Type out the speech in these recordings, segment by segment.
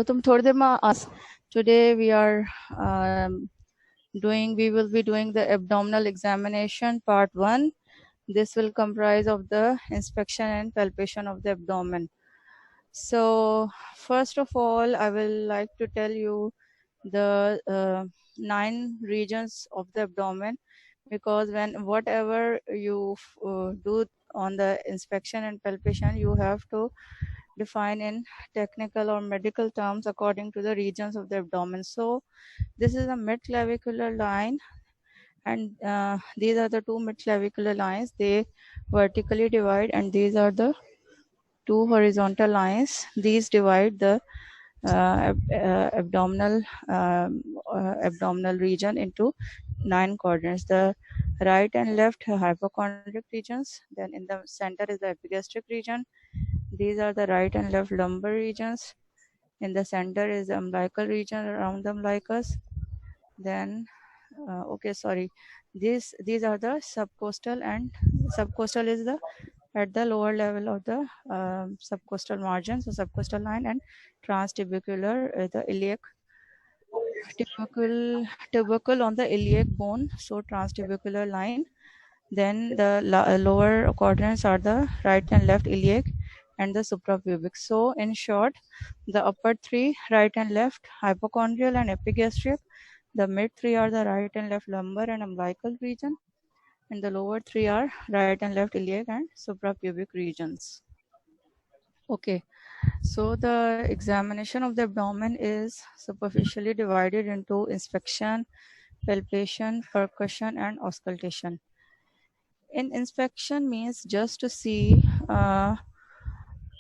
तो तुम थोड़ी देर में today we will be doing the abdominal examination part 1. This will comprise of the inspection and palpation of the abdomen. So first of all, I will like to tell you the 9 regions of the abdomen, because whatever you do on the inspection and palpation, you have to define in technical or medical terms according to the regions of the abdomen. So this is a midclavicular line, and these are the two midclavicular lines. They vertically divide, and these are the two horizontal lines. These divide the abdominal region into 9 quadrants. The right and left hypochondric regions. Then in the center is the epigastric region. These are the right and left lumbar regions. In the center is the umbilical region around the umbilicus. Then these are the subcostal, and subcostal is the at the lower level of the subcostal margin, so subcostal line, and transtubercular the iliac tubercle on the iliac bone, so transtubercular line. Then the lower quadrants are the right and left iliac and the suprapubic. So in short, the upper 3, right and left hypochondrial and epigastric. The mid 3 are the right and left lumbar and umbilical region, and the lower 3 are right and left iliac and suprapubic regions. Okay, so the examination of the abdomen is superficially divided into inspection, palpation, percussion, and auscultation. In inspection means just to see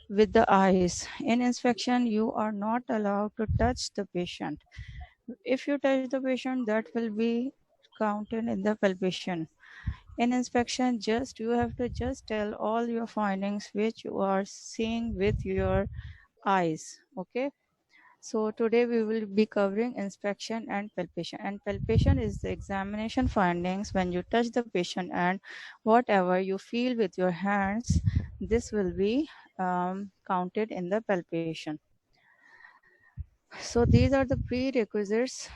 with the eyes. In inspection, you are not allowed to touch the patient. If you touch the patient, that will be counted in the palpation. In inspection, you have to just tell all your findings which you are seeing with your eyes. Okay, so today we will be covering inspection and palpation. And palpation is the examination findings when you touch the patient, and whatever you feel with your hands, this will be counted in the palpation. So these are the prerequisites,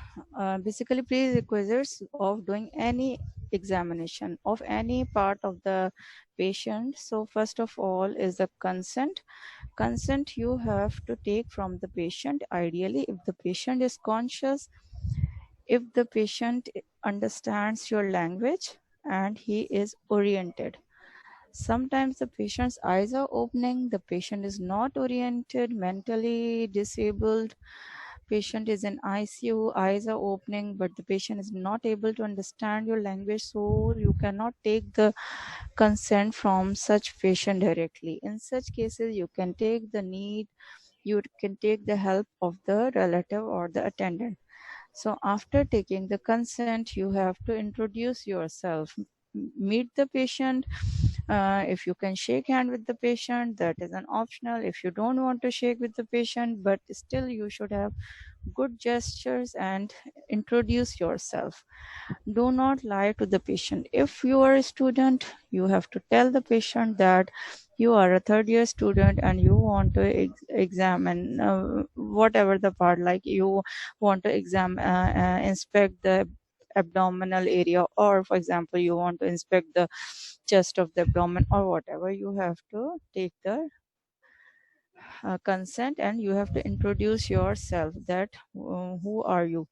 basically prerequisites of doing any examination of any part of the patient. So first of all is the consent. Consent you have to take from the patient, ideally if the patient is conscious, if the patient understands your language and he is oriented. Sometimes the patient's eyes are opening, the patient is not oriented, mentally disabled, patient is in ICU, eyes are opening, but the patient is not able to understand your language, so you cannot take the consent from such patient directly. In such cases, you can take the help of the relative or the attendant. So after taking the consent, you have to introduce yourself, meet the patient. If you can shake hand with the patient, that is an optional. If you don't want to shake with the patient, but still you should have good gestures and introduce yourself. Do not lie to the patient. If you are a student, you have to tell the patient that you are a third year student and you want to examine whatever the part, like you want to inspect the abdominal area, or for example you want to inspect the chest of the abdomen, or whatever. You have to take the consent, and you have to introduce yourself, that who are you.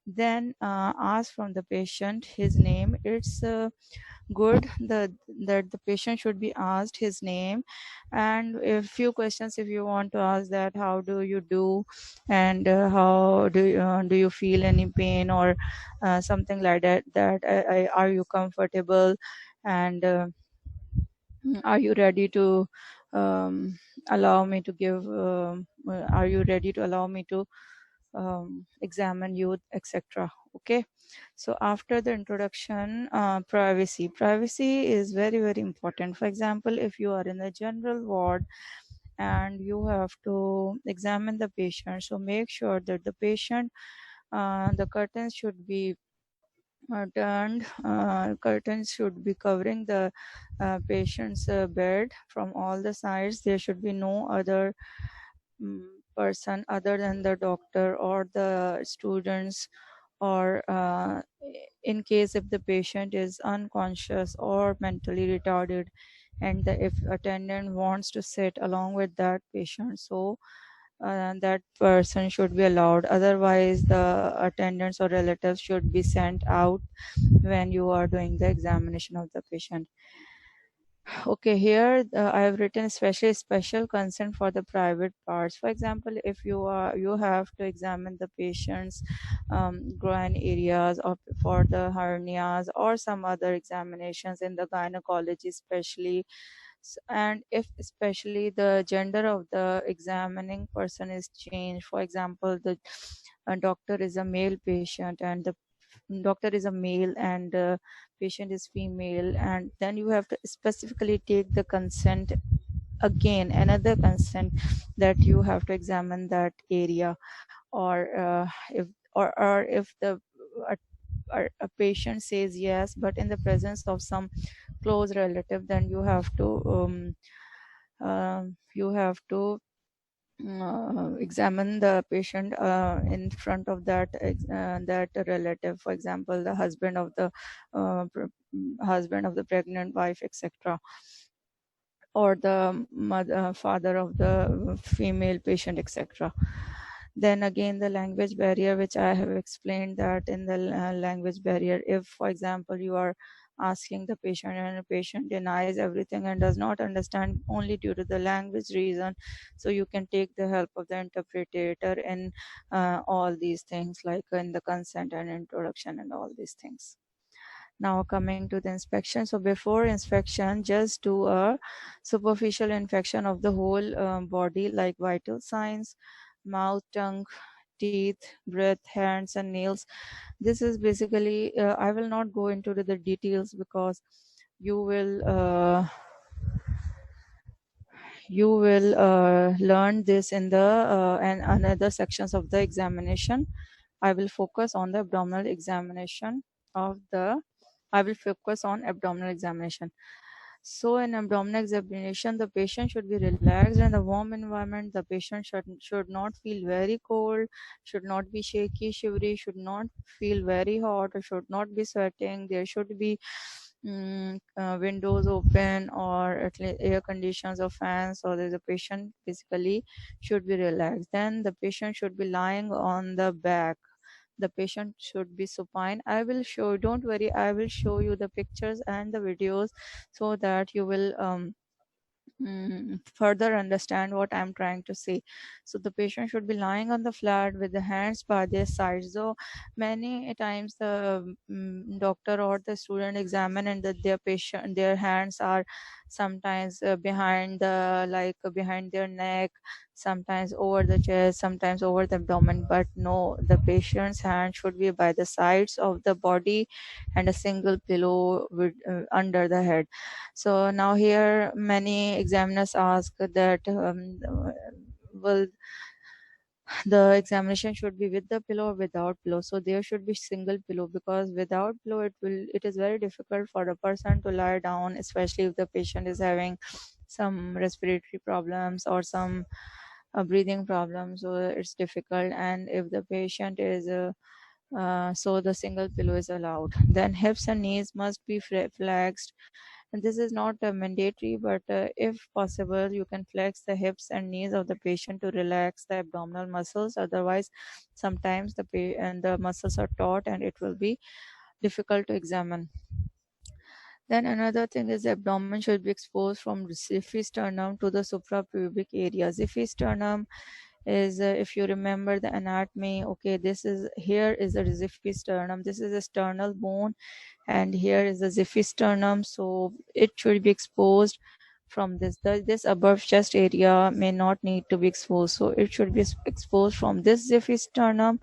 Then ask from the patient his name. It's good that the patient should be asked his name, and a few questions if you want to ask, that how do you do, and how do you feel any pain, or something like that, are you comfortable, and are you ready to allow me to give are you ready to allow me to examine you, etc. Okay, so after the introduction, privacy is very, very important. For example, if you are in the general ward and you have to examine the patient, so make sure that the patient, the curtains should be turned, curtains should be covering the patient's bed from all the sides. There should be no other person other than the doctor or the students, or in case if the patient is unconscious or mentally retarded, and if attendant wants to sit along with that patient, so that person should be allowed. Otherwise the attendants or relatives should be sent out when you are doing the examination of the patient. Okay, here I have written especially special consent for the private parts. For example, if you have to examine the patient's groin areas, or for the hernias or some other examinations in the gynecology especially, and if especially the gender of the examining person is changed. For example, the doctor is a male patient and the doctor is a male and patient is female, and then you have to specifically take the consent, again another consent, that you have to examine that area. Or if the a, a patient says yes, but in the presence of some close relative, then you have to examine the patient in front of that relative. For example, the husband of the pregnant wife, etc., or the father of the female patient, etc. Then again, the language barrier, which I have explained, that in the language barrier, if for example you are asking the patient and the patient denies everything and does not understand only due to the language reason, so you can take the help of the interpreter in all these things, like in the consent and introduction and all these things. Now coming to the inspection. So before inspection, just do a superficial inspection of the whole body, like vital signs, mouth, tongue, teeth, breath, hands and nails. This is basically, I will not go into the details because you will learn this in the and another sections of the examination. I will focus on the abdominal examination of the I will focus on abdominal examination. So in abdominal examination, the patient should be relaxed in a warm environment. The patient should not feel very cold, should not be shaky, shivery, should not feel very hot, or should not be sweating. There should be windows open, or at least air conditions or fans, so that the patient physically should be relaxed. Then the patient should be lying on the back. The patient should be supine. I will show, don't worry, I will show you the pictures and the videos so that you will further understand what I'm trying to say. So the patient should be lying on the flat with the hands by their sides. So many times the doctor or the student examine and that their hands are sometimes behind behind their neck, sometimes over the chest, sometimes over the abdomen. But no, the patient's hand should be by the sides of the body and a single pillow under the head. So now here many examiners ask that will the examination should be with the pillow or without pillow. So there should be single pillow, because without pillow it is very difficult for a person to lie down, especially if the patient is having some respiratory problems or some breathing problems. So it's difficult, and if the patient is so the single pillow is allowed. Then hips and knees must be flexed, and this is not mandatory, but if possible you can flex the hips and knees of the patient to relax the abdominal muscles. Otherwise sometimes the muscles are taut and it will be difficult to examine. Then another thing is the abdomen should be exposed from xiphisternum to the suprapubic area. Xiphisternum is, if you remember the anatomy, okay, this is, here is the xiphisternum, this is a sternal bone, and here is the xiphisternum. So it should be exposed from this above chest area may not need to be exposed, so it should be exposed from this xiphisternum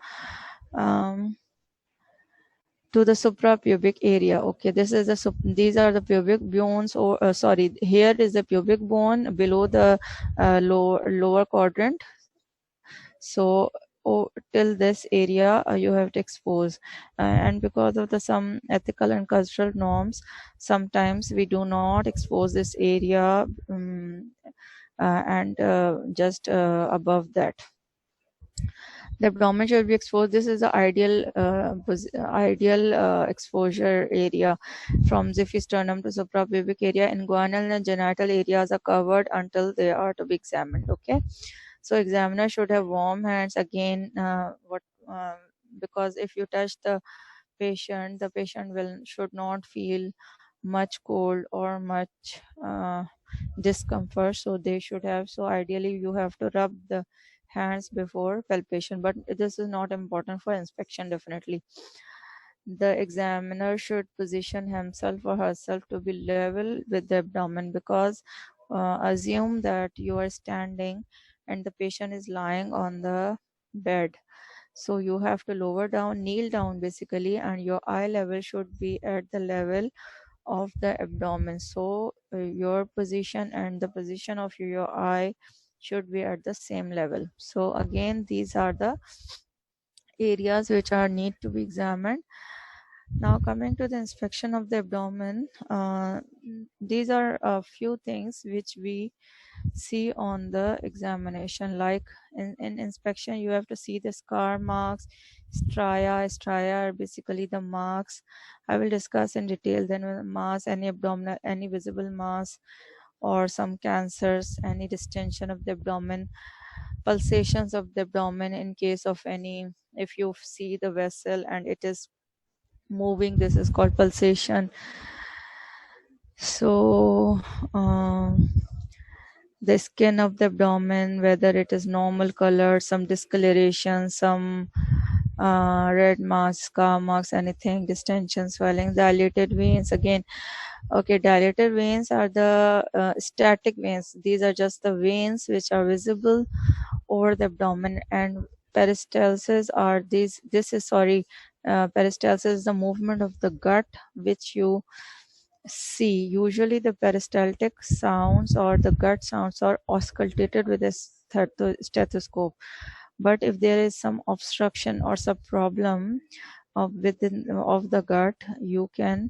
to the suprapubic area. Okay, this is these are the pubic bones, or sorry, here is the pubic bone below the lower quadrant. So till this area you have to expose, and because of the some ethical and cultural norms, sometimes we do not expose this area and just above that. The abdomen should be exposed. This is the ideal exposure area from xiphus sternum to suprapubic area. Inguinal and genital areas are covered until they are to be examined. Okay, so examiner should have warm hands. Again, what because if you touch the patient will should not feel much cold or much discomfort, so they should have, so ideally you have to rub the hands before palpation, but this is not important for inspection. Definitely the examiner should position himself or herself to be level with the abdomen, because assume that you are standing and the patient is lying on the bed, so you have to lower down, kneel down basically, and your eye level should be at the level of the abdomen. So your position and the position of your eye should be at the same level. So again, these are the areas which are need to be examined. Now coming to the inspection of the abdomen, these are a few things which we see on the examination. Like in inspection you have to see the scar marks, stria are basically the marks. I will discuss in detail. Then mass, any abdominal, any visible mass or some cancers, any distension of the abdomen, pulsations of the abdomen in case of any, if you see the vessel and it is moving, this is called pulsation. So the skin of the abdomen, whether it is normal color, some discoloration, some red marks, scar marks, anything, distension, swelling, dilated veins. Again, okay, dilated veins are the static veins. These are just the veins which are visible over the abdomen. And peristalsis are these, this is sorry, peristalsis is the movement of the gut which you see. Usually the peristaltic sounds or the gut sounds are auscultated with a stethoscope. But if there is some obstruction or some problem of within of the gut, you can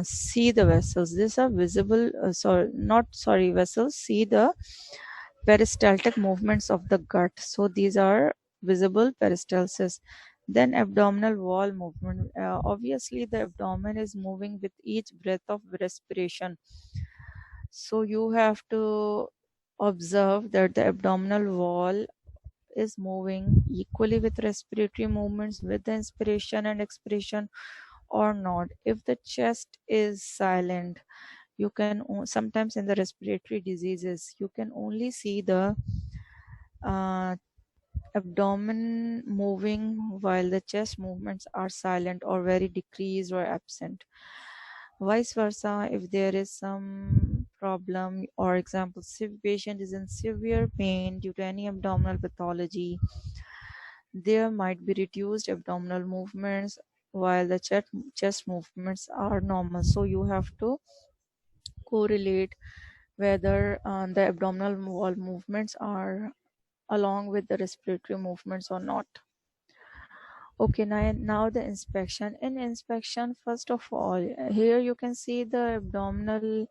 see the vessels. These are visible, vessels. See the peristaltic movements of the gut. So these are visible peristalsis. Then abdominal wall movement. Obviously, the abdomen is moving with each breath of respiration. So you have to observe that the abdominal wall is moving equally with respiratory movements, with the inspiration and expiration or not. If the chest is silent, you can sometimes in the respiratory diseases you can only see the uh, abdomen moving while the chest movements are silent or very decreased or absent. Vice versa, if there is some problem, or example, if patient is in severe pain due to any abdominal pathology, there might be reduced abdominal movements while the chest movements are normal. So you have to correlate whether the abdominal wall movements are along with the respiratory movements or not. Okay, now the inspection. In inspection, first of all, here you can see the abdominal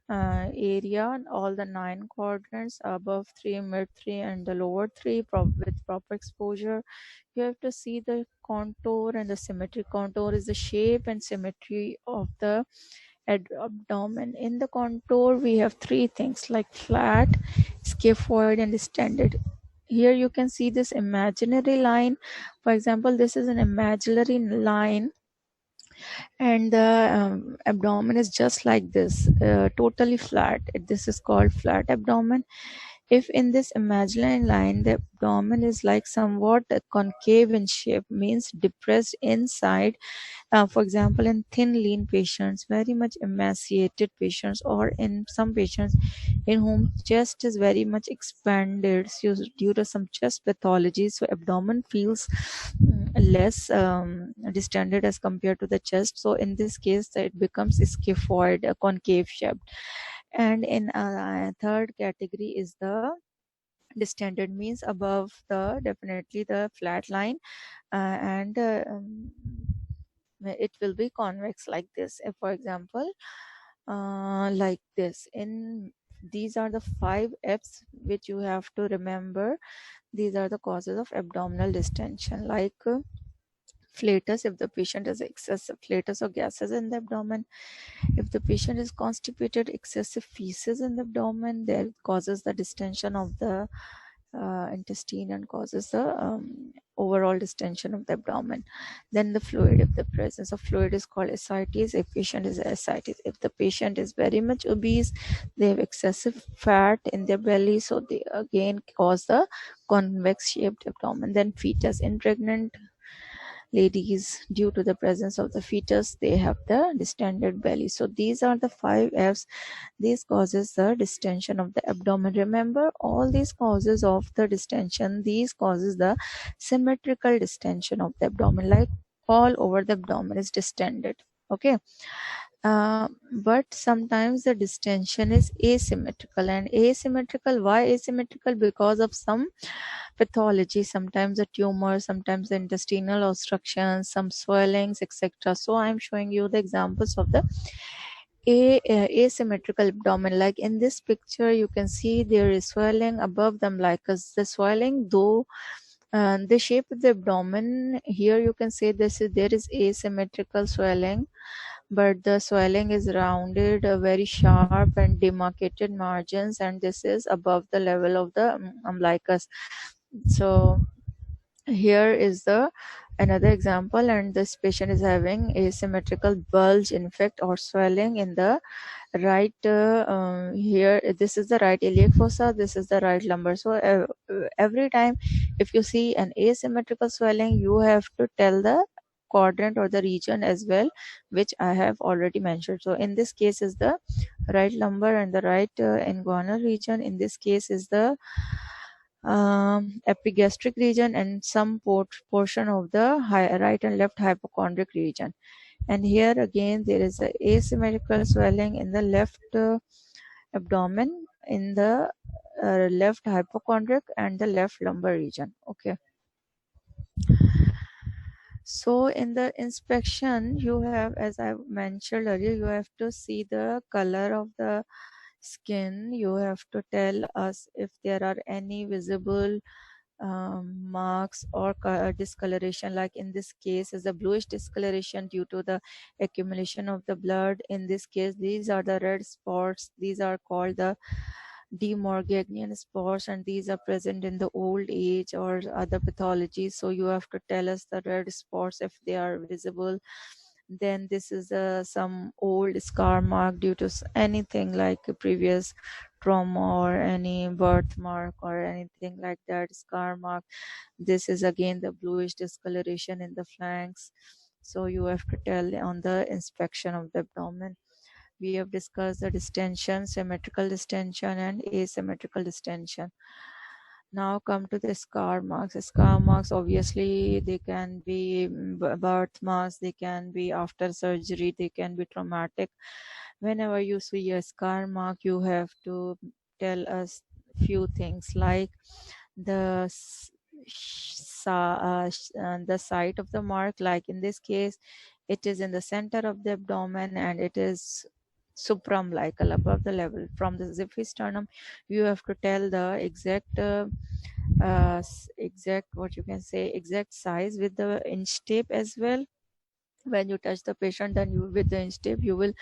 area and all the 9 quadrants, above 3, mid 3, and the lower 3 with proper exposure. You have to see the contour and the symmetry. Contour is the shape and symmetry of the abdomen. In the contour, we have 3 things like flat, scaphoid, and distended. Here you can see this imaginary line. For example, this is an imaginary line, and the abdomen is just like this, totally flat. This is called flat abdomen. If in this imaginary line the abdomen is like somewhat concave in shape, means depressed inside, for example, in thin lean patients, very much emaciated patients, or in some patients in whom chest is very much expanded, so due to some chest pathology, so abdomen feels less distended as compared to the chest. So in this case it becomes scaphoid, a concave shaped. And in third category is the distended, means above the definitely the flat line, and it will be convex like this. If, for example, like this, in These are the 5 F's which you have to remember. These are the causes of abdominal distension, like flatus if the patient has excessive flatus or gases in the abdomen. If the patient is constipated, excessive feces in the abdomen, that causes the distension of the intestine and causes the overall distension of the abdomen. Then the fluid, if the presence of fluid is called ascites, if patient is ascites. If the patient is very much obese, they have excessive fat in their belly, so they again cause the convex shaped abdomen. Then fetus, in pregnant ladies, due to the presence of the fetus, they have the distended belly. So these are the 5 F's. This causes the distension of the abdomen. Remember, all these causes of the distension, these causes the symmetrical distension of the abdomen, like all over the abdomen is distended. Okay. But sometimes the distension is asymmetrical. And asymmetrical, why asymmetrical? Because of some pathology, sometimes a tumor, sometimes the intestinal obstructions, some swellings, etc. So I'm showing you the examples of the asymmetrical abdomen. Like in this picture, you can see there is swelling above the umbilicus. The swelling, though the shape of the abdomen here, you can say there is asymmetrical swelling, but the swelling is rounded, very sharp and demarcated margins, and this is above the level of the umbilicus. So here is the another example, and this patient is having asymmetrical bulge, infect or swelling in the right here. This is the right iliac fossa, this is the right lumbar. So every time if you see an asymmetrical swelling, you have to tell the quadrant or the region as well, which I have already mentioned. So in this case is the right lumbar, and the right inguinal region in this case is the epigastric region, and some portion of the right and left hypochondric region. And here again there is a asymmetrical swelling in the left abdomen, in the left hypochondric and the left lumbar region. Okay. So in the inspection, you have, as I mentioned earlier, you have to see the color of the skin. You have to tell us if there are any visible marks or discoloration. Like in this case is a bluish discoloration due to the accumulation of the blood. In this case, these are the red spots. These are called the De Morganian spots, and these are present in the old age or other pathologies. So you have to tell us the red spots if they are visible. Then this is some old scar mark due to anything like a previous trauma or any birthmark or anything like that, scar mark. This is again the bluish discoloration in the flanks. So you have to tell on the inspection of the abdomen. We have discussed the distension, symmetrical distension and asymmetrical distension. Now come to the scar marks. Scar marks, obviously they can be birth marks, they can be after surgery, they can be traumatic. Whenever you see a scar mark, you have to tell us few things, like the the site of the mark. Like in this case, it is in the center of the abdomen and it is supraumbilical, above the level from the xiphisternum. You have to tell the exact what you can say exact size with the inch tape as well. When you touch the patient, then you with the inch tape you will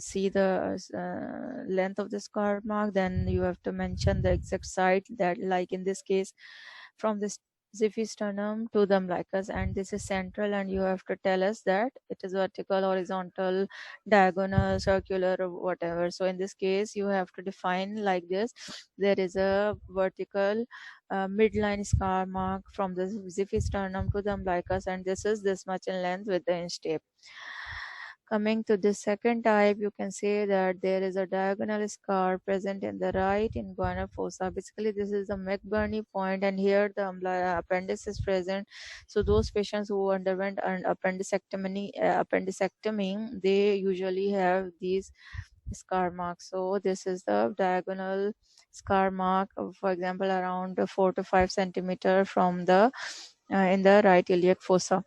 see the length of the scar mark. Then you have to mention the exact site, that like in this case from the xiphisternum to the umbilicus, and this is central, and you have to tell us that it is vertical, horizontal, diagonal, circular, or whatever. So in this case you have to define like this: there is a vertical midline scar mark from the xiphisternum to the umbilicus, and this is this much in length with the inch tape. Coming to the second type, you can say that there is a diagonal scar present in the right inguinal fossa. Basically, this is the McBurney point, and here the appendix is present. So those patients who underwent an appendectomy, they usually have these scar marks. So this is the diagonal scar mark, for example, around 4 to 5 centimeter from the in the right iliac fossa.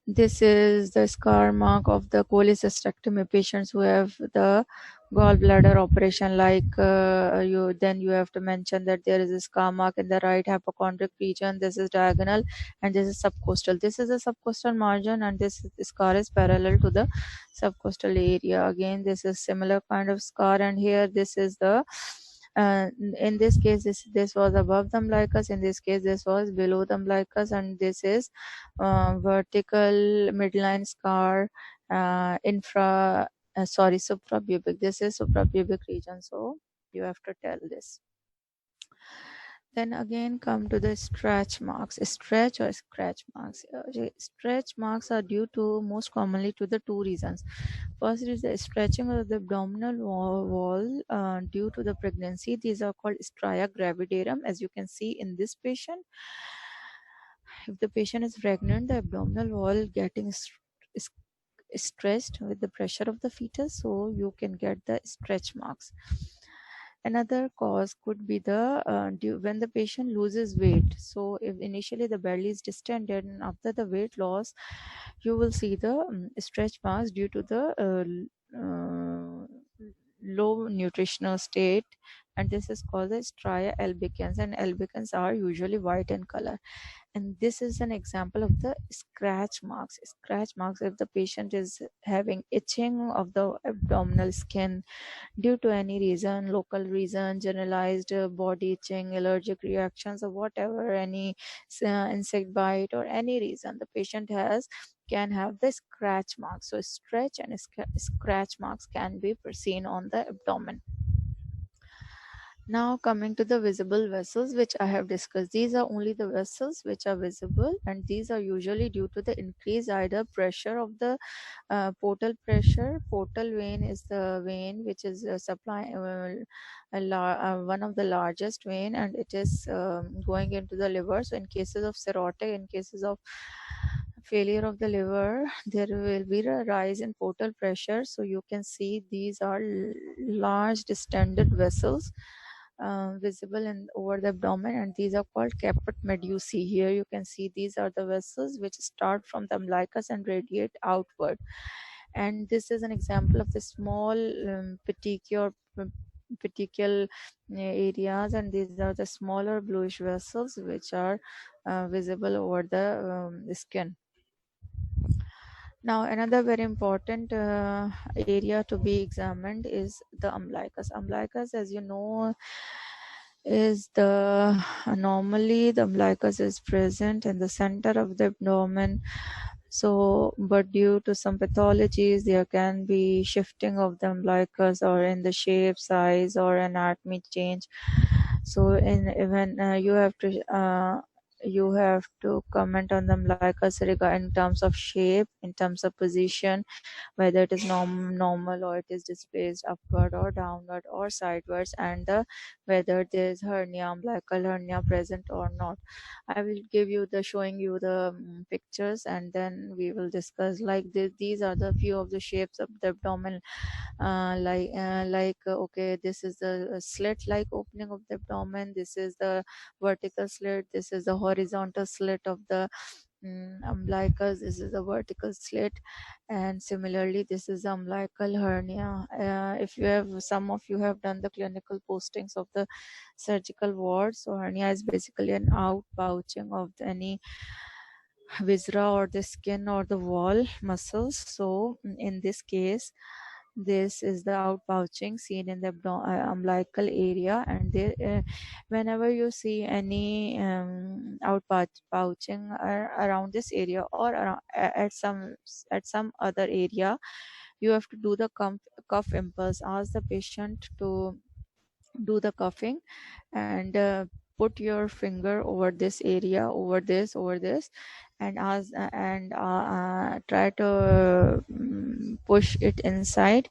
This is the scar mark of the cholecystectomy patients who have the gallbladder operation, like you have to mention that there is a scar mark in the right hypochondric region. This is diagonal and this is subcostal. This is a subcostal margin and this scar is parallel to the subcostal area. Again, this is similar kind of scar, and here this is the in this case this was above the umbilicus, in this case this was below the umbilicus, and this is vertical midline scar, infra sorry, suprapubic. This is suprapubic region, so you have to tell this. Then again come to the stretch marks. Stretch or scratch marks. Stretch marks are due to most commonly to the two reasons. First is the stretching of the abdominal wall due to the pregnancy. These are called stria gravidarum, as you can see in this patient. If the patient is pregnant, the abdominal wall getting stretched with the pressure of the fetus, so you can get the stretch marks. Another cause could be the when the patient loses weight. So if initially the belly is distended and after the weight loss, you will see the stretch marks due to the low nutritional state, and this is called the stria albicans, and albicans are usually white in color. And this is an example of the scratch marks. Scratch marks, if the patient is having itching of the abdominal skin due to any reason, local reason, generalized body itching, allergic reactions, or whatever, any insect bite or any reason the patient has, can have the scratch marks. So stretch and scratch marks can be seen on the abdomen. Now coming to the visible vessels, which I have discussed. These are only the vessels which are visible, and these are usually due to the increased either pressure of the portal pressure. Portal vein is the vein which is supplying one of the largest vein, and it is going into the liver. So in cases of cirrhotic, in cases of failure of the liver, there will be a rise in portal pressure. So you can see these are large distended vessels visible in over the abdomen, and these are called caput medusae. Here you can see these are the vessels which start from the umbilicus and radiate outward, and this is an example of the small petechial areas, and these are the smaller bluish vessels which are visible over the skin. Now, another very important area to be examined is the umbilicus. Umbilicus, as you know, is the normally the umbilicus is present in the center of the abdomen. So, but due to some pathologies, there can be shifting of the umbilicus or in the shape, size, or anatomy change. So, when you have to comment on the umbilicus in terms of shape, in terms of position, whether it is normal or it is displaced upward or downward or sideways, and whether there is hernia, umbilical hernia present or not. I will give you the showing you the pictures, and then we will discuss like this. These are the few of the shapes of the abdomen, okay, this is the slit like opening of the abdomen, this is the vertical slit, this is the horizontal slit of the umbilicus, this is the vertical slit, and similarly this is umbilical hernia. If you have, some of you have done the clinical postings of the surgical ward, so hernia is basically an outpouching of any viscera or the skin or the wall muscles. So in this case, this is the outpouching seen in the umbilical area, and there, whenever you see any outpouching around this area or around, at some other area, you have to do the cuff impulse. Ask the patient to do the cuffing and put your finger over this area, over this, and try to push it inside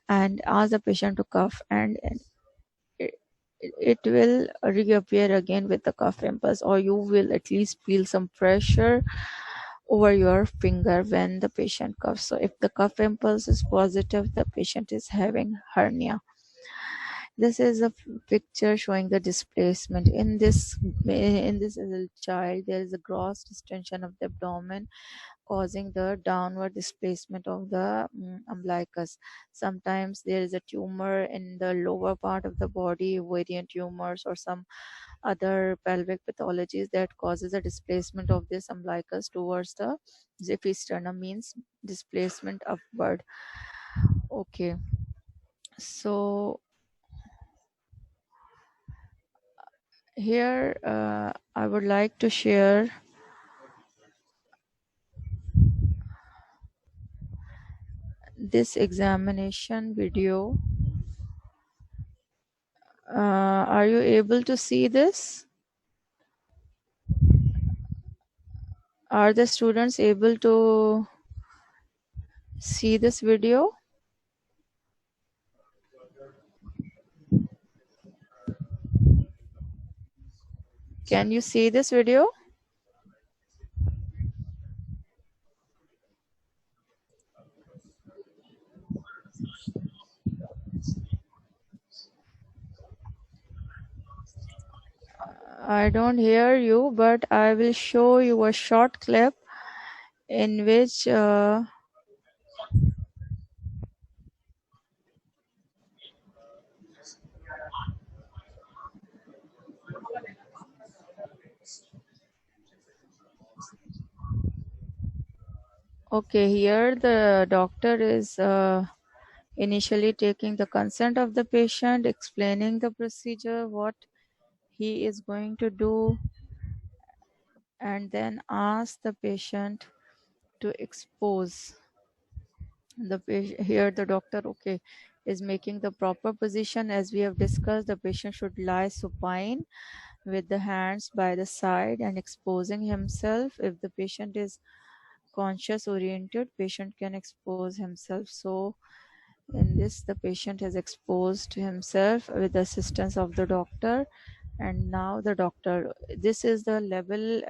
and ask the patient to cuff, and it will reappear again with the cuff impulse, or you will at least feel some pressure over your finger when the patient cuffs. So if the cuff impulse is positive, the patient is having hernia. This is a picture showing the displacement. In this adult child, there is a gross distension of the abdomen causing the downward displacement of the umbilicus. Sometimes there is a tumor in the lower part of the body, variant tumors or some other pelvic pathologies that causes a displacement of this umbilicus towards the xiphisternum, means displacement upward. Okay, so here I would like to share this examination video. Are you able to see this? Are the students able to see this video? Can you see this video? I don't hear you, but I will show you a short clip in which okay, here the doctor is initially taking the consent of the patient, explaining the procedure, what he is going to do, and then ask the patient to expose the patient. Here the doctor, okay, is making the proper position. As we have discussed, the patient should lie supine with the hands by the side and exposing himself. If the patient is conscious oriented, patient can expose himself. So in this, the patient has exposed himself with the assistance of the doctor, and now the doctor, this is the level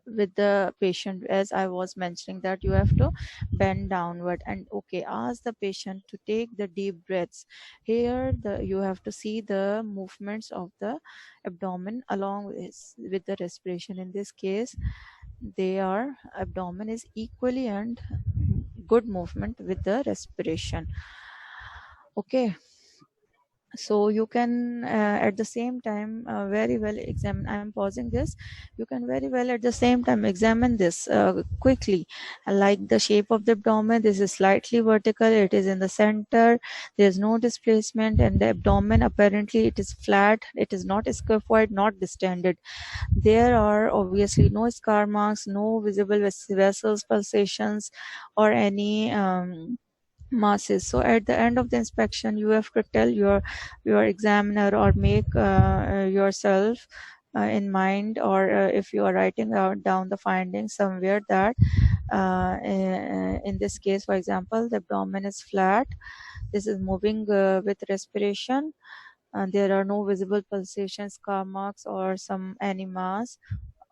with the patient, as I was mentioning, that you have to bend downward and okay, ask the patient to take the deep breaths. Here you have to see the movements of the abdomen along with the respiration. In this case, their abdomen is equally and good movement with the respiration. Okay, so you can at the same time very well examine. I am pausing this. You can very well at the same time examine this quickly. Like the shape of the abdomen, this is slightly vertical, it is in the center, there is no displacement, and the abdomen apparently it is flat, it is not scaphoid, not distended. There are obviously no scar marks, no visible vessels, pulsations, or any masses. So at the end of the inspection, you have to tell your examiner or make yourself in mind, or if you are writing out down the findings somewhere, that in this case, for example, the abdomen is flat, this is moving with respiration, and there are no visible pulsations, scar marks, or some enemas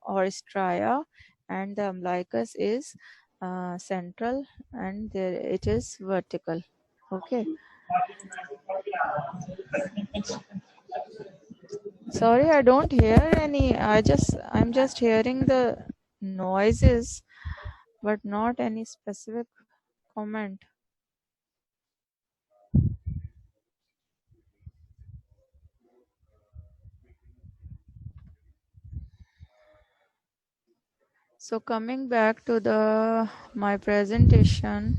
or stria, and the umbilicus is central, and there it is vertical. Okay, sorry, I don't hear any. I'm just hearing the noises, but not any specific comment. So coming back to the my presentation,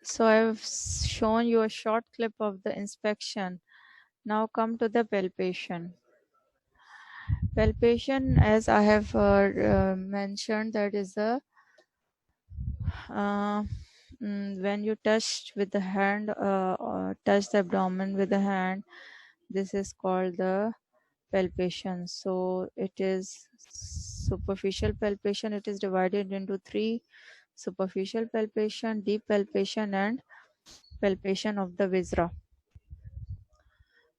so I've shown you a short clip of the inspection. Now come to the palpation. Palpation, as I have mentioned, that is the uh, when you touch with the hand, touch the abdomen with the hand, this is called the palpation. So it is superficial palpation. It is divided into three: superficial palpation, deep palpation, and palpation of the viscera.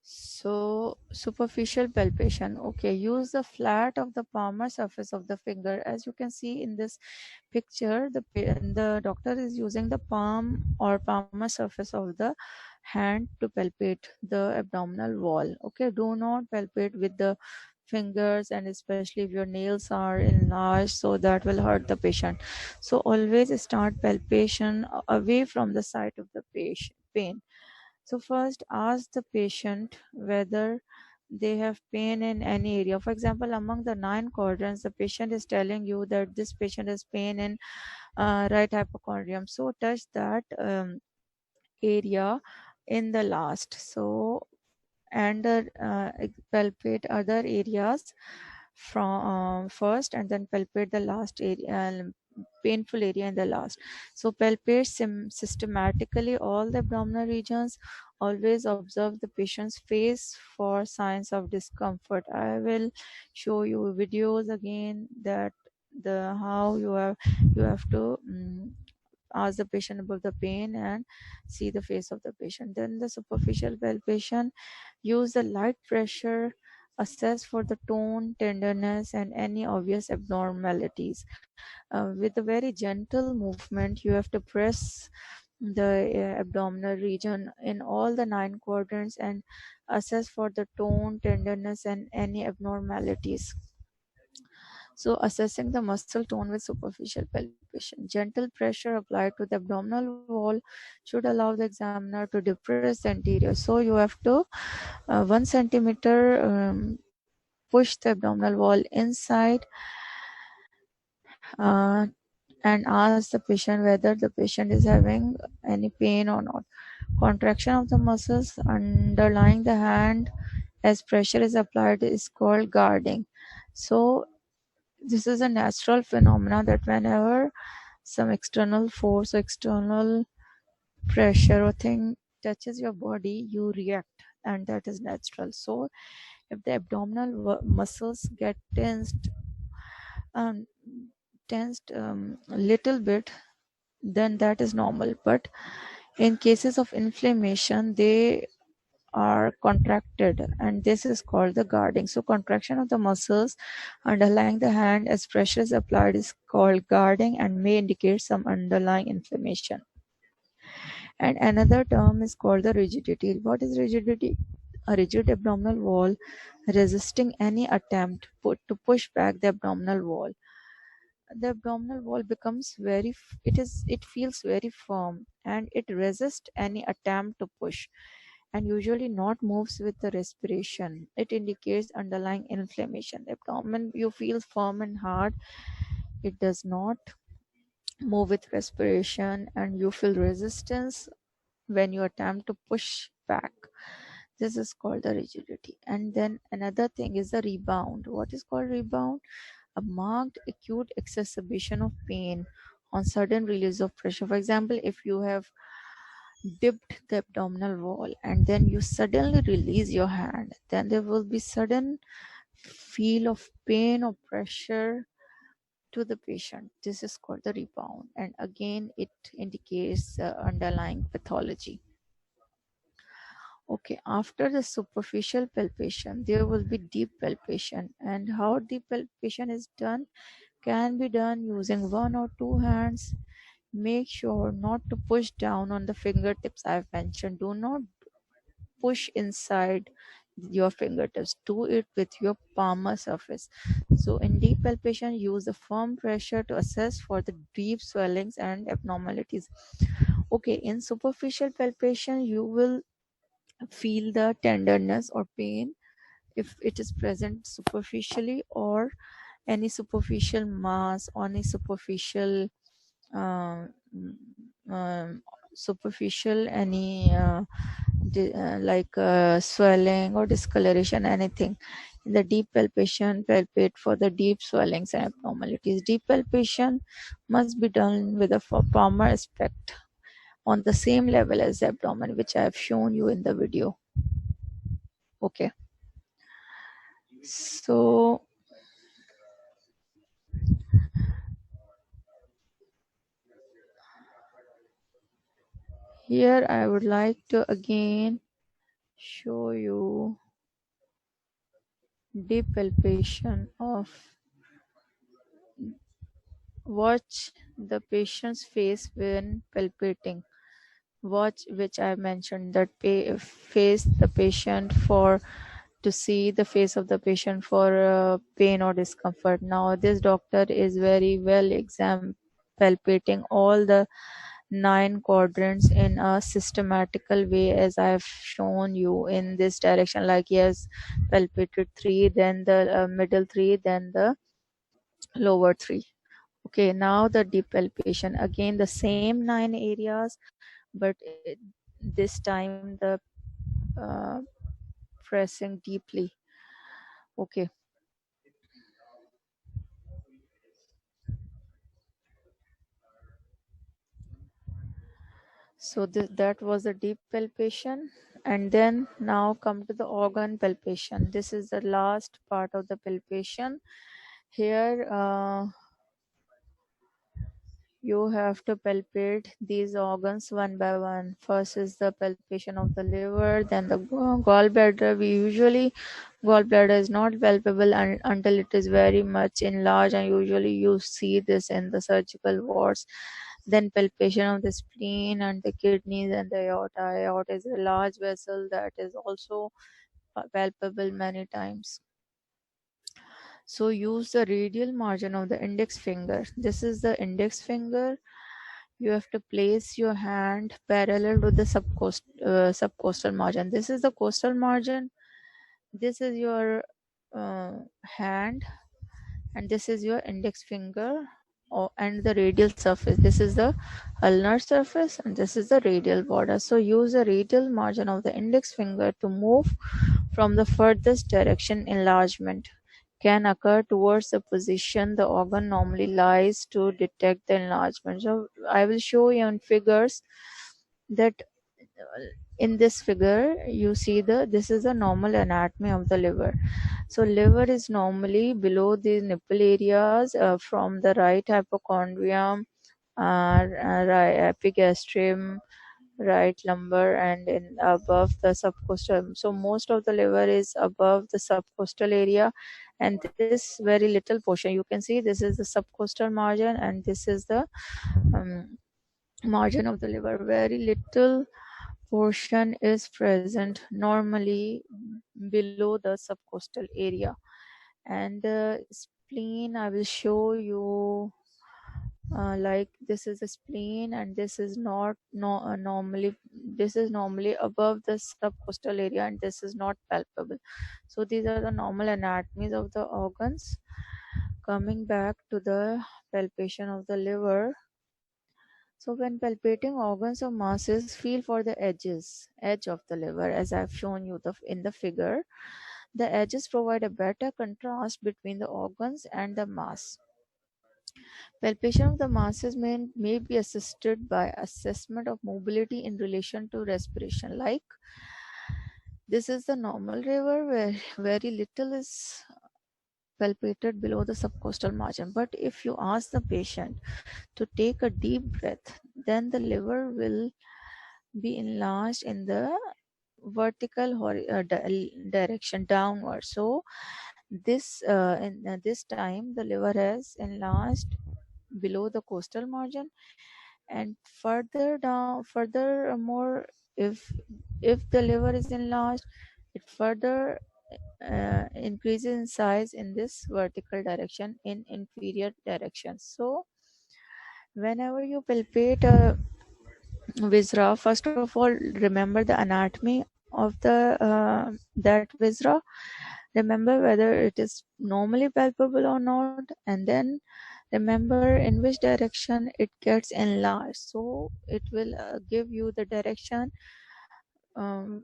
So superficial palpation. Okay, use the flat of the palmar surface of the finger. As you can see in this picture, the doctor is using the palm or palmar surface of the hand to palpate the abdominal wall. Okay, do not palpate with the fingers, and especially if your nails are enlarged, so that will hurt the patient. So always start palpation away from the site of the patient pain. So first ask the patient whether they have pain in any area. For example, among the 9 quadrants, the patient is telling you that this patient has pain in right hypochondrium. So touch that area in the last. So and palpate other areas from first, and then palpate the last area, painful area in the last. So palpate systematically all the abdominal regions. Always observe the patient's face for signs of discomfort. I will show you videos again that the how you have to ask the patient about the pain and see the face of the patient. Then the superficial palpation, use the light pressure, assess for the tone, tenderness, and any obvious abnormalities. With a very gentle movement, you have to press the abdominal region in all the 9 quadrants and assess for the tone, tenderness, and any abnormalities. So assessing the muscle tone with superficial palpation. Gentle pressure applied to the abdominal wall should allow the examiner to depress the anterior. So you have to 1 centimeter push the abdominal wall inside uh, and ask the patient whether the patient is having any pain or not. Contraction of the muscles underlying the hand as pressure is applied is called guarding. So this is a natural phenomena that whenever some external force or external pressure or thing touches your body, you react, and that is natural. So if the abdominal muscles get um, tensed a little bit, then that is normal. But in cases of inflammation, they are contracted, and this is called the guarding. So contraction of the muscles underlying the hand as pressure is applied is called guarding and may indicate some underlying inflammation. And another term is called the rigidity. What is rigidity? A rigid abdominal wall resisting any attempt to push back the abdominal wall. The abdominal wall becomes it feels very firm, and it resists any attempt to push, and usually not moves with the respiration. It indicates underlying inflammation. The abdomen you feel firm and hard, it does not move with respiration, and you feel resistance when you attempt to push back. This is called the rigidity. And then another thing is the rebound. What is called rebound? A marked acute exacerbation of pain on sudden release of pressure. For example, if you have dipped the abdominal wall and then you suddenly release your hand, then there will be sudden feel of pain or pressure to the patient. This is called the rebound, and again it indicates underlying pathology. Okay, after the superficial palpation, there will be deep palpation. And how deep palpation is done can be done using 1 or 2 hands. Make sure not to push down on the fingertips I've mentioned. Do not push inside your fingertips. Do it with your palmar surface. So in deep palpation, use the firm pressure to assess for the deep swellings and abnormalities. Okay, in superficial palpation, you will feel the tenderness or pain if it is present superficially, or any superficial mass, or any superficial uh, superficial any like swelling or discoloration, anything. In the deep palpation, palpate for the deep swellings and abnormalities. Deep palpation must be done with a palmar aspect on the same level as the abdomen, which I have shown you in the video. Okay, so here I would like to again show you deep palpation of, watch the patient's face when palpating. Watch, which I mentioned, that face the patient for, to see the face of the patient for pain or discomfort. Now this doctor is very well palpating all the 9 quadrants in a systematical way, as I have shown you in this direction. Like he has palpated 3, then the middle 3, then the lower 3. Okay, now the deep palpation, again the same 9 areas, but this time the uh, pressing deeply. Okay, so that was the deep palpation. And then now come to the organ palpation. This is the last part of the palpation. Here you have to palpate these organs one by one. First is the palpation of the liver, then the gallbladder. We usually, gallbladder is not palpable until it is very much enlarged, and usually you see this in the surgical wards. Then palpation of the spleen and the kidneys and the aorta. Aorta is a large vessel that is also palpable many times. So use the radial margin of the index finger. This is the index finger. You have to place your hand parallel to the subcostal margin. This is the costal margin. This is your hand, and this is your index finger, and the radial surface. This is the ulnar surface, and this is the radial border. So use the radial margin of the index finger to move from the furthest direction. Enlargement can occur towards the position the organ normally lies to detect the enlargement. So I will show you in figures that in this figure you see this is the normal anatomy of the liver. So liver is normally below the nipple areas, from the right hypochondrium, right epigastrium, right lumbar, and in above the subcostal. So most of the liver is above the subcostal area, and this very little portion you can see, this is the subcostal margin, and this is the um, margin of the liver. Very little portion is present normally below the subcostal area. And spleen, I will show you, like this is a spleen, and this is not normally, this is normally above the subcostal area, and this is not palpable. So these are the normal anatomies of the organs. Coming back to the palpation of the liver. So when palpating organs or masses, feel for the edge of the liver, as I've shown you in the figure. The edges provide a better contrast between the organs and the mass. Palpation of the masses may be assisted by assessment of mobility in relation to respiration. Like this is the normal river where very little is palpated below the subcostal margin. But if you ask the patient to take a deep breath, then the liver will be enlarged in the vertical direction downward. So in this time the liver has enlarged below the costal margin, and further down, furthermore, if the liver is enlarged, it further increases in size in this vertical direction, in inferior direction. So whenever you palpate a viscera, first of all remember the anatomy of the that viscera. Remember whether it is normally palpable or not, and then remember in which direction it gets enlarged. So it will give you the direction, from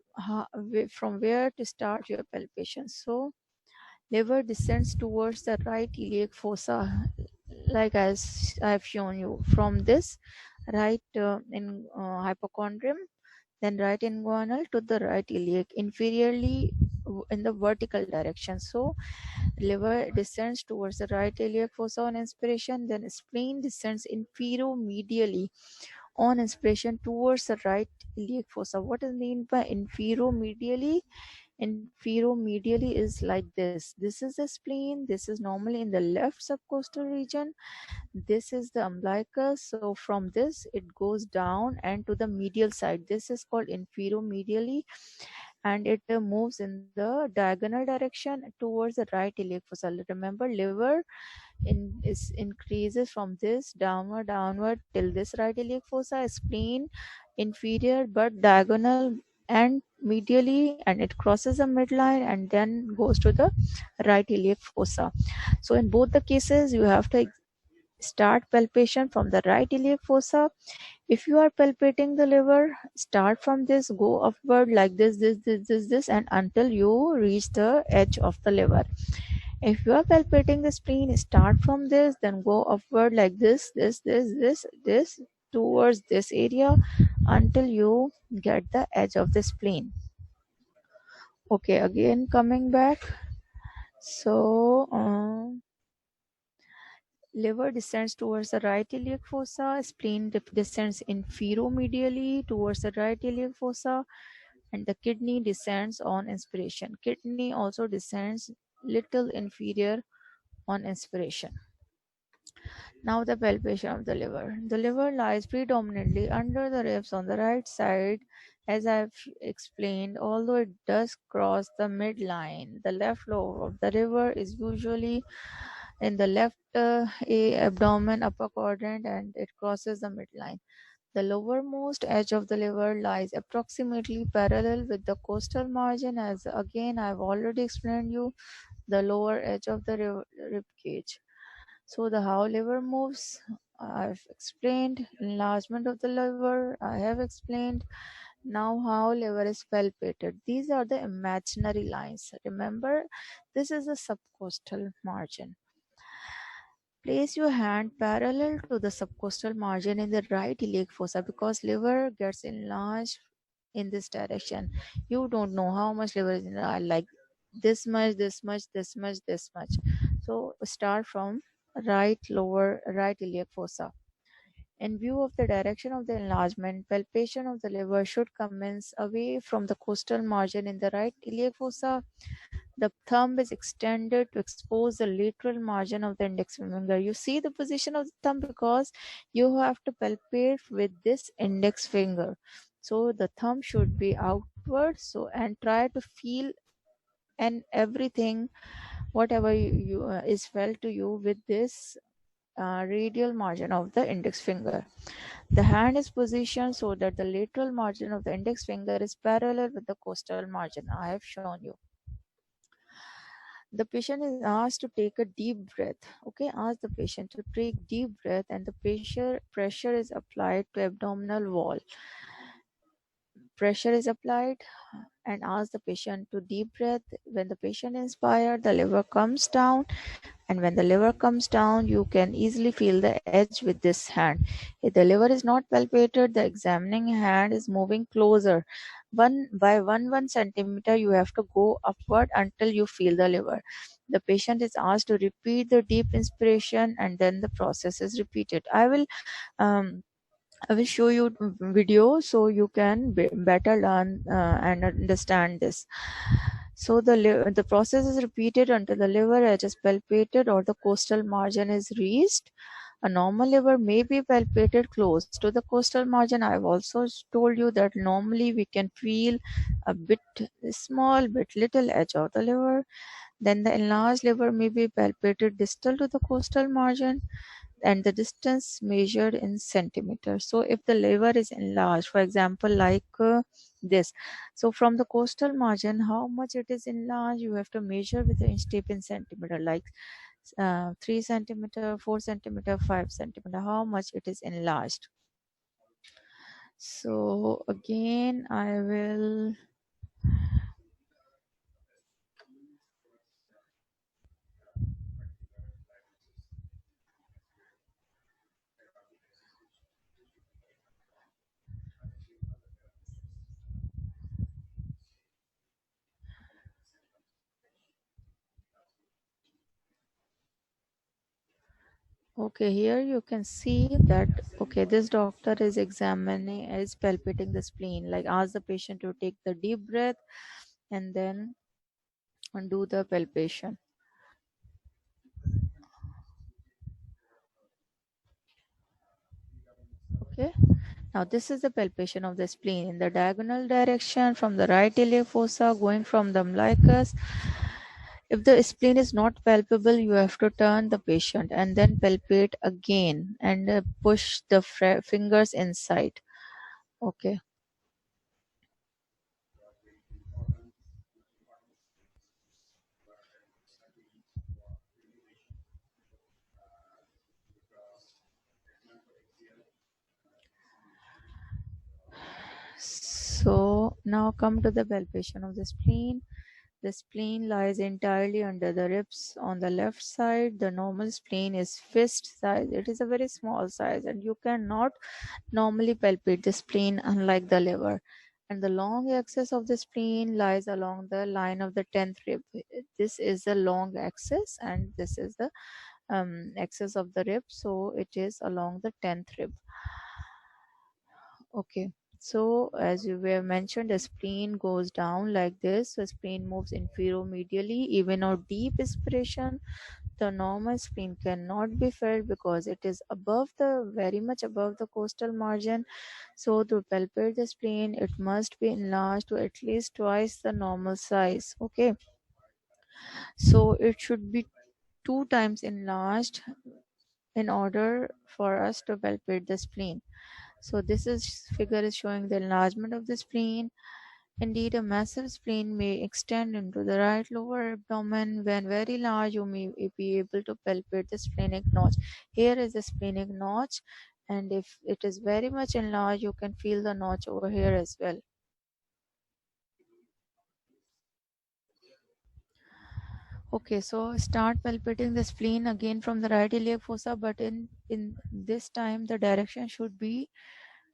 where to start your palpation. So liver descends towards the right iliac fossa, like as I've shown you, from this right in hypochondrium, then right inguinal to the right iliac, inferiorly in the vertical direction. So liver descends towards the right iliac fossa on inspiration, then spleen descends infero-medially on inspiration towards the right iliac fossa. What is meant by inferomedially? Inferomedially is like this. This is the spleen. This is normally in the left subcostal region. This is the umbilicus. So from this it goes down and to the medial side. This is called inferomedially, and it moves in the diagonal direction towards the right iliac fossa. Remember, liver increases from this downward till this right iliac fossa. Spleen inferior but diagonal and medially, and it crosses the midline and then goes to the right iliac fossa. So in both the cases you have to start palpation from the right iliac fossa. If you are palpating the liver, start from this, go upward like this, and until you reach the edge of the liver. If you are palpating the spleen, start from this, then go upward like this towards this area until you get the edge of the spleen. Okay, again coming back. So, liver descends towards the right iliac fossa, spleen descends inferomedially towards the right iliac fossa, and the kidney descends on inspiration. Kidney also descends little inferior on inspiration. Now the palpation of the liver. The liver lies predominantly under the ribs on the right side, as I've explained, although it does cross the midline. The left lobe of the liver is usually in the left abdomen upper quadrant, and it crosses the midline. The lowermost edge of the liver lies approximately parallel with the costal margin, as again I've already explained you the lower edge of the rib cage. So the how liver moves, I've explained. Enlargement of the liver, I have explained. Now how liver is palpated. These are the imaginary lines. Remember, this is the subcostal margin. Place your hand parallel to the subcostal margin in the right iliac fossa, because liver gets enlarged in this direction. You don't know how much liver is enlarged, like this much, this much, this much, this much. So start from right iliac fossa. In view of the direction of the enlargement, palpation of the liver should commence away from the costal margin in the right iliac fossa. The thumb is extended to expose the lateral margin of the index finger. You see the position of the thumb because you have to palpate with this index finger. So the thumb should be outward. So and try to feel and everything, whatever is felt to you with this radial margin of the index finger. The hand is positioned so that the lateral margin of the index finger is parallel with the costal margin. I have shown you. The patient is asked to take a deep breath. Okay, ask the patient to take deep breath, and the pressure is applied to abdominal wall. Pressure is applied, and ask the patient to deep breath. When the patient inspires, the liver comes down, and when the liver comes down, you can easily feel the edge with this hand. If the liver is not palpated, the examining hand is moving closer. 1 centimeter, you have to go upward until you feel the liver. The patient is asked to repeat the deep inspiration, and then the process is repeated. I will show you video so you can better learn and understand this. So the process is repeated until the liver edge is palpated or the costal margin is reached. A normal liver may be palpated close to the costal margin. I've also told you that normally we can feel a bit small, bit little edge of the liver. Then the enlarged liver may be palpated distal to the costal margin, and the distance measured in centimeters. So if the liver is enlarged, for example, like this, so from the costal margin, how much it is enlarged, you have to measure with the inch tape in centimeter, like 3 centimeter, 4 centimeter, 5 centimeter, how much it is enlarged. So again, I will Okay, here you can see that, okay, this doctor is palpating the spleen. Like, ask the patient to take the deep breath and then do the palpation. Okay, now this is the palpation of the spleen in the diagonal direction from the right iliac fossa going from the umbilicus. If the spleen is not palpable, you have to turn the patient and then palpate again and push the fingers inside. Okay. So now come to the palpation of the spleen. The spleen lies entirely under the ribs on the left side. The normal spleen is fist size. It is a very small size and you cannot normally palpate the spleen unlike the liver. And the long axis of the spleen lies along the line of the 10th rib. This is the long axis and this is the axis of the rib. So it is along the 10th rib. Okay. So as you were mentioned, the spleen goes down like this. So spleen moves infero-medially. Even on deep inspiration, the normal spleen cannot be felt because it is very much above the costal margin. So to palpate the spleen, it must be enlarged to at least twice the normal size. Okay. So it should be 2 times enlarged in order for us to palpate the spleen. So this is figure is showing the enlargement of the spleen. Indeed, a massive spleen may extend into the right lower abdomen. When very large, you may be able to palpate the splenic notch. Here is the splenic notch, and if it is very much enlarged, you can feel the notch over here as well. Okay, so start palpating the spleen again from the right iliac fossa, but in this time the direction should be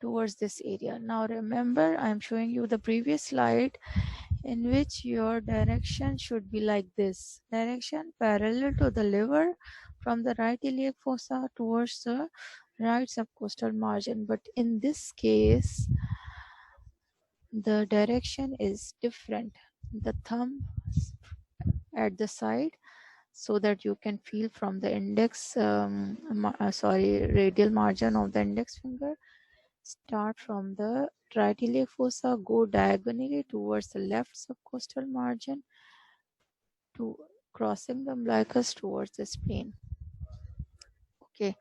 towards this area. Now remember, I'm showing you the previous slide in which your direction should be like this. Direction parallel to the liver from the right iliac fossa towards the right subcostal margin. But in this case, the direction is different. The thumb at the side so that you can feel from the index, radial margin of the index finger. Start from the right iliac fossa, go diagonally towards the left subcostal margin to crossing the umbilicus towards the spleen. Okay.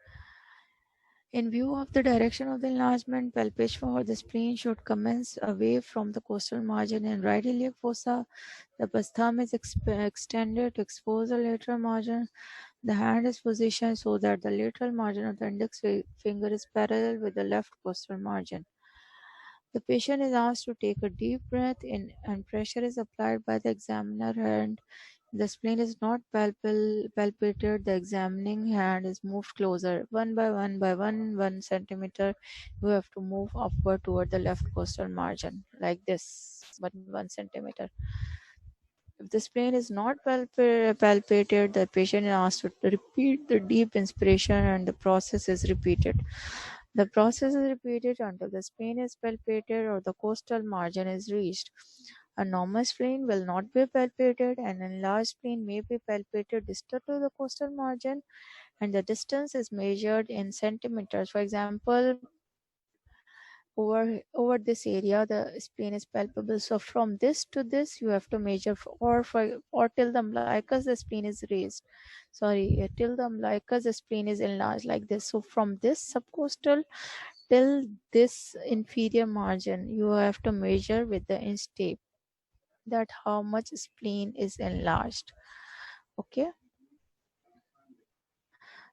In view of the direction of the enlargement, palpation for the spleen should commence away from the costal margin in right iliac fossa. The thumb is extended to expose the lateral margin. The hand is positioned so that the lateral margin of the index finger is parallel with the left costal margin. The patient is asked to take a deep breath in and pressure is applied by the examiner hand. The spleen is not palpated. The examining hand is moved closer. One centimeter. You have to move upward toward the left costal margin like this, 1 centimeter. If the spleen is not palpated, the patient is asked to repeat the deep inspiration and the process is repeated. The process is repeated until the spleen is palpated or the costal margin is reached. A normal spleen will not be palpated. An enlarged spleen may be palpated distal to the costal margin and the distance is measured in centimeters. For example, over this area the spleen is palpable, so from this to this you have to measure or till the umbilicus the spleen is raised, till the umbilicus the spleen is enlarged like this. So from this subcostal till this inferior margin you have to measure with the inch tape that how much spleen is enlarged. Okay,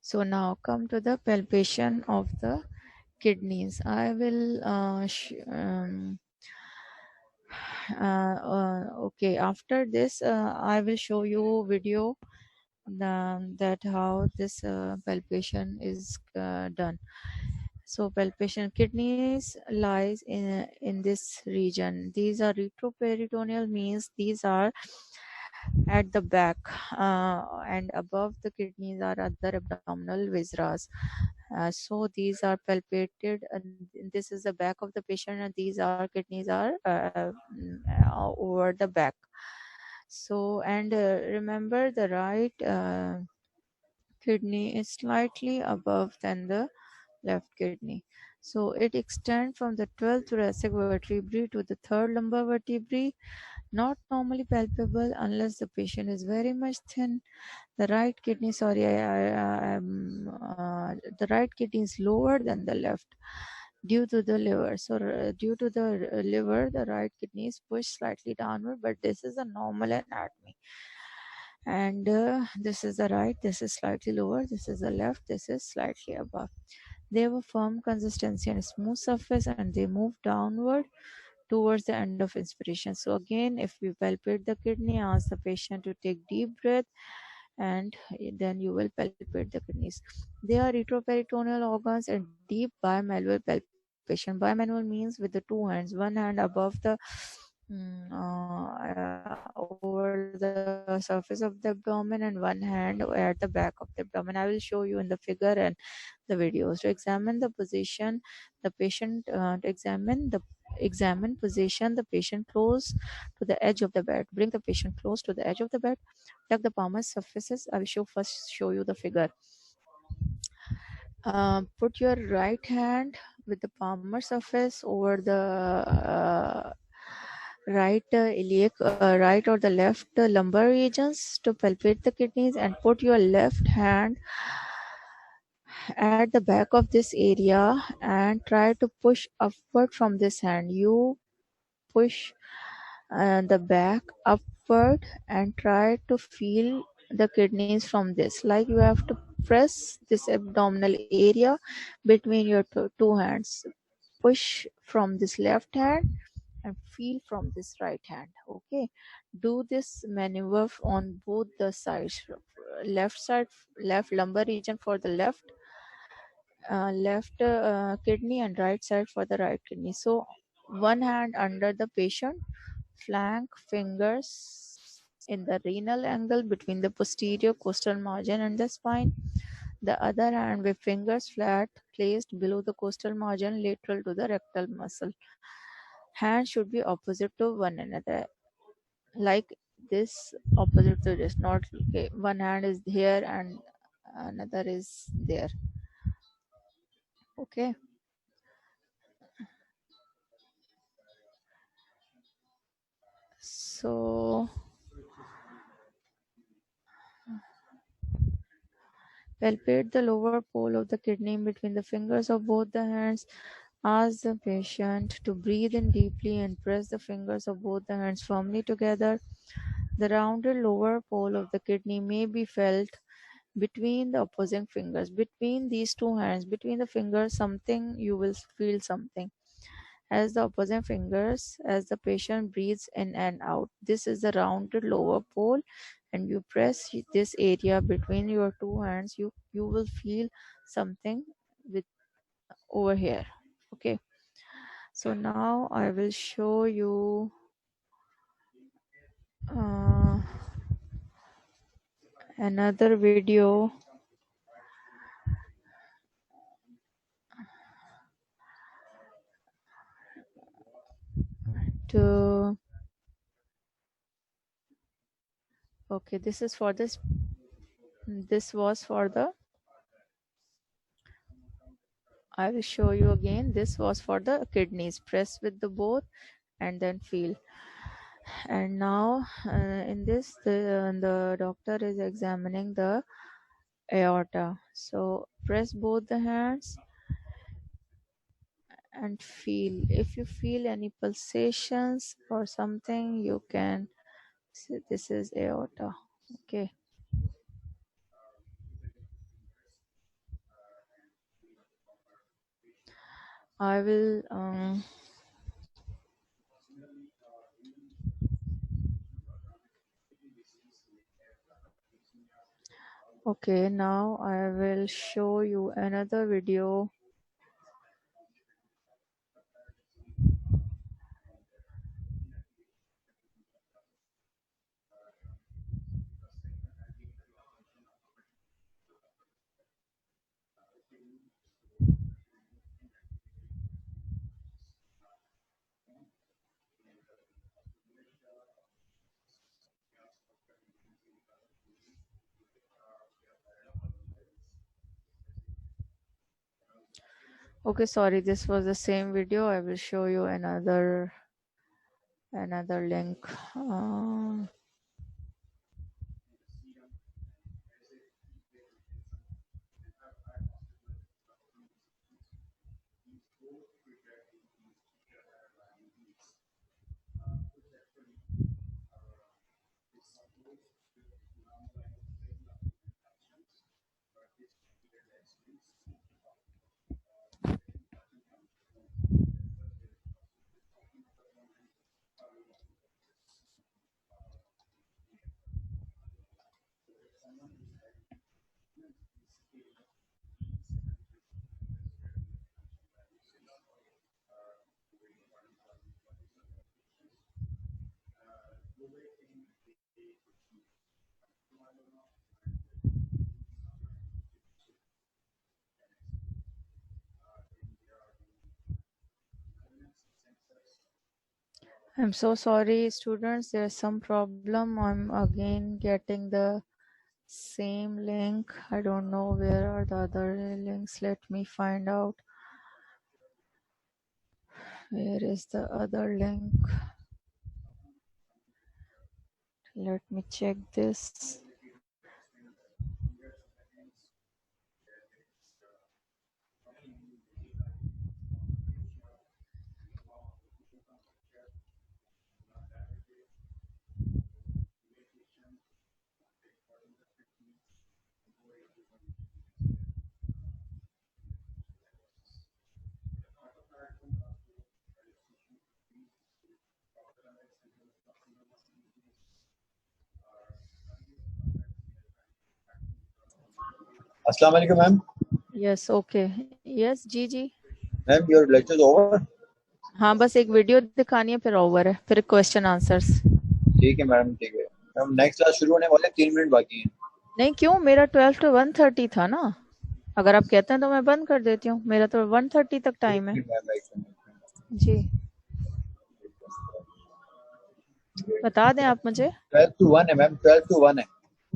so now come to the palpation of the kidneys. I will okay, after this I will show you video that how this palpation is done. So palpation kidneys lies in this region. These are retroperitoneal, means these are at the back, and above the kidneys are other abdominal viscera. So these are palpated, and this is the back of the patient, and these are kidneys are over the back. So, and remember, the right kidney is slightly above than the left kidney. So it extends from the 12th thoracic vertebrae to the third lumbar vertebrae, not normally palpable unless the patient is very much thin. The right kidney, the right kidney is lower than the left due to the liver. So due to the liver, the right kidney is pushed slightly downward, but this is a normal anatomy. And this is the right, this is slightly lower, this is the left, this is slightly above. They have a firm consistency and smooth surface, and they move downward towards the end of inspiration. So again, if we palpate the kidney, ask the patient to take deep breath, and then you will palpate the kidneys. They are retroperitoneal organs and deep bimanual palpation. Bimanual means with the two hands, one hand above the over the surface of the abdomen and one hand at the back of the abdomen. I will show you in the figure and the videos. To examine the position, the patient examine position the patient close to the edge of the bed. Bring the patient close to the edge of the bed. Tuck the palmar surfaces. I will first show you the figure. Put your right hand with the palmar surface over the right or the left lumbar regions to palpate the kidneys, and put your left hand at the back of this area and try to push upward from this hand. You push the back upward and try to feel the kidneys from this, like you have to press this abdominal area between your two hands. Push from this left hand and feel from this right hand. Okay, do this maneuver on both the sides, left side, left lumbar region for the left kidney, and right side for the right kidney. So one hand under the patient flank, fingers in the renal angle between the posterior costal margin and the spine. The other hand with fingers flat placed below the costal margin lateral to the rectal muscle. Hands should be opposite to one another, like this, opposite to this, not okay, one hand is here and another is there. Okay. So palpate the lower pole of the kidney between the fingers of both the hands. Ask the patient to breathe in deeply and press the fingers of both the hands firmly together. The rounded lower pole of the kidney may be felt between the opposing fingers. Between these two hands, between the fingers, something, you will feel something. As the opposing fingers, as the patient breathes in and out. This is the rounded lower pole, and you press this area between your two hands. You will feel something with over here. Okay. So now I will show you another video to, okay, this is for this was for the, I will show you again. This was for the kidneys. Press with the both and then feel. And now in this, the doctor is examining the aorta. So press both the hands and feel. If you feel any pulsations or something, you can see this is aorta. Okay. I will okay, now I will show you another video. Okay, sorry, this was the same video. I will show you another link. I'm so sorry, students. There's some problem. I'm again getting the same link. I don't know where are the other links. Let me find out. Where is the other link? Let me check this. Assalamu alaikum, ma'am. Yes, okay. Yes, ji. Ma'am, your lecture is over. हाँ, बस एक video दिखानी है, फिर over है, फिर question answers. ठीक है मैडम, ठीक है मैम। नेक्स्ट क्लास शुरू होने वाले 3 मिनट बाकी हैं। नहीं, क्यों? मेरा 12 to 1:30 था ना। अगर आप कहते हैं तो मैं बंद कर देती हूँ। मेरा तो 1:30 तक टाइम है जी। बता दें आप मुझे। 12 to 1 है मैम, 12 to 1 है।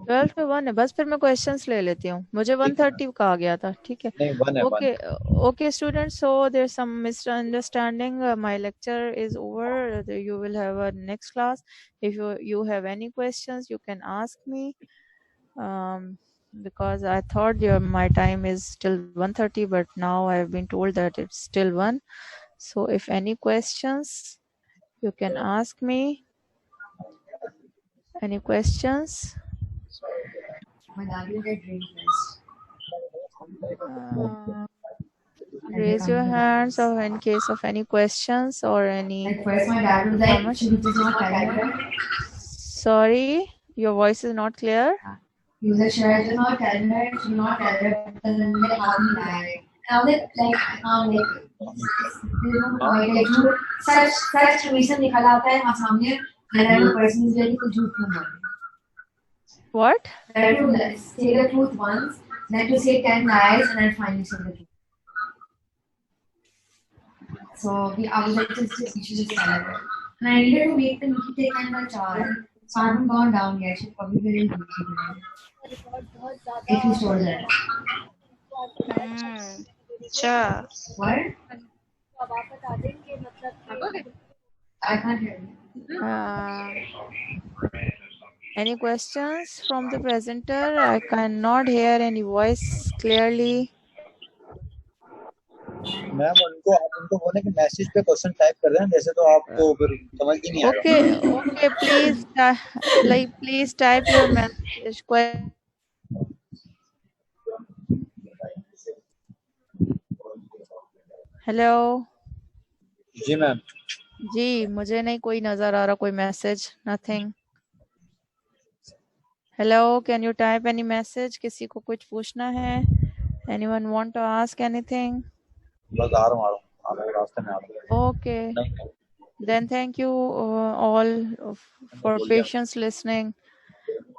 12 to 1 है, बस फिर मैं क्वेश्चंस ले लेती हूँ। मुझे 1:30 कहा गया था, ठीक है। नहीं, 1 है, 1 ओके है। Okay students, so there some misunderstanding. My lecture is over. You will have a next class. If you have any questions, you can ask me. Because I thought my time is till 1:30, but now I have been told that it's still 1. So if any questions, you can ask me. Any questions? My dad will get drink first. Raise your hands or in case of any questions or any Like first my dad was like, should we just not tell her? Sorry, your voice is not clear. He was like, should I just not tell her? Should we not tell her? And then like, how can you lie? And I was like, I can't like, you know, like झूठ सच हमेशा निकल आता है वहाँ सामने, and then the person is like, कुछ झूठ क्यों बोल रहे? What? Better to like, say the truth once than to say 10 lies and then finally say the truth. So I was like, you should just tell her. And I needed to make the Nikki take kind of charge. So I haven't gone down yet. She'll probably be in Gucci today. If you told her. अच्छा What? I can't hear you. Any questions from the presenter? I cannot hear any voice clearly. Ma'am उनको आप उनको बोले कि message पे question type कर रहे हैं, जैसे तो आपको फिर समझ ही नहीं आएगा। Okay, please type your message. Hello जी मैम। जी, मुझे नहीं कोई नजर आ रहा कोई message. Nothing. Hello, can you type any message? किसी को कुछ पूछना है? Anyone want to ask anything? बस आ रहा हूँ रास्ते में आ रहा हूँ। Okay, then thank you all for patience listening,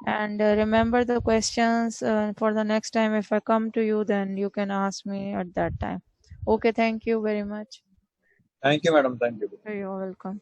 and remember the questions for the next time. If I come to you, then you can ask me at that time. Okay, thank you very much. Thank you madam, thank you. You're welcome.